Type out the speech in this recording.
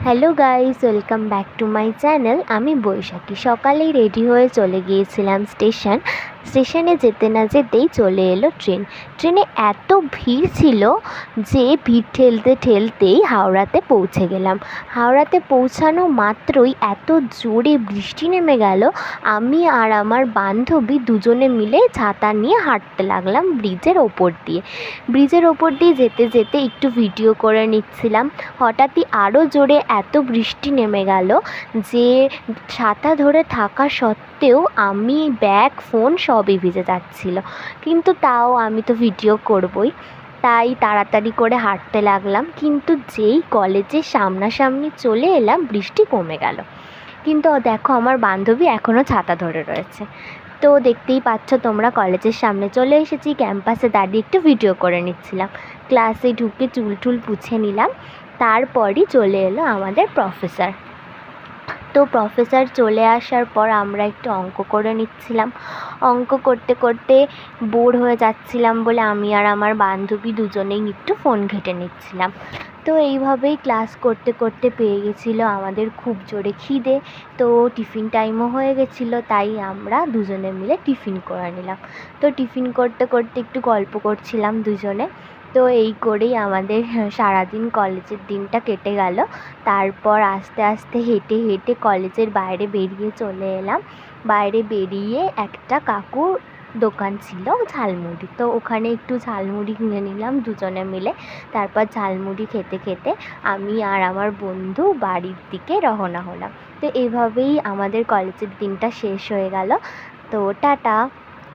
Hello guys, welcome back to my channel. আমি বৈশাখী। সকালেই ready হয়ে চলে গিয়েছিলাম স্টেশনে যেতে না যেতেই চলে এলো ট্রেনে এত ভিড় ছিল যে ভিড় ঠেলতে ঠেলতেই হাওড়াতে পৌঁছে গেলাম। হাওড়াতে পৌঁছানো মাত্রই এত জোরে বৃষ্টি নেমে গেল, আমি আর আমার বান্ধবী দুজনে মিলে ছাতা নিয়ে হাঁটতে লাগলাম ব্রিজের ওপর দিয়ে যেতে যেতে একটু ভিডিও করে নিচ্ছিলাম। হঠাৎই আরও জোরে এত বৃষ্টি নেমে গেল যে ছাতা ধরে থাকা সত্ত্বেও আমি ব্যাগ ফোন সবই ভিজে যাচ্ছিল, কিন্তু তাও আমি তো ভিডিও করবই, তাই তাড়াতাড়ি করে হাঁটতে লাগলাম। কিন্তু যেই কলেজের সামনাসামনি চলে এলাম বৃষ্টি কমে গেল, কিন্তু দেখো আমার বান্ধবী এখনও ছাতা ধরে রয়েছে। তো দেখতেই পাচ্ছ তোমরা, কলেজের সামনে চলে এসেছি, ক্যাম্পাসে দাঁড়িয়ে একটু ভিডিও করে নিচ্ছিলাম। ক্লাসে ঢুকে চুল পুছে নিলাম, তারপরই চলে এলো আমাদের প্রফেসর। তো প্রফেসর চলে আসার পর আমরা একটু অঙ্ক করে নিচ্ছিলাম। অঙ্ক করতে করতে বোর হয়ে যাচ্ছিলাম বলে আমি আর আমার বান্ধবী দুজনেই একটু ফোন ঘেঁটে নিচ্ছিলাম। তো এইভাবেই ক্লাস করতে করতে পেয়ে গেছিলো আমাদের খুব জোরে খিদে। তো টিফিন টাইমও হয়ে গেছিলো, তাই আমরা দুজনে মিলে টিফিন করে নিলাম। তো টিফিন করতে করতে একটু গল্প করছিলাম দুজনে। তো এই করেই আমাদের সারাদিন কলেজের দিনটা কেটে গেল। তারপর আস্তে আস্তে হেঁটে হেঁটে কলেজের বাইরে বেরিয়ে চলে এলাম। বাইরে বেরিয়ে একটা কাকুর দোকান ছিল ঝালমুড়ি, তো ওখানে একটু ঝালমুড়ি কিনে নিলাম দুজনে মিলে। তারপর ঝালমুড়ি খেতে খেতে আমি আর আমার বন্ধু বাড়ির দিকে রওনা হলাম। তো এইভাবেই আমাদের কলেজের দিনটা শেষ হয়ে গেল। তো টাটা।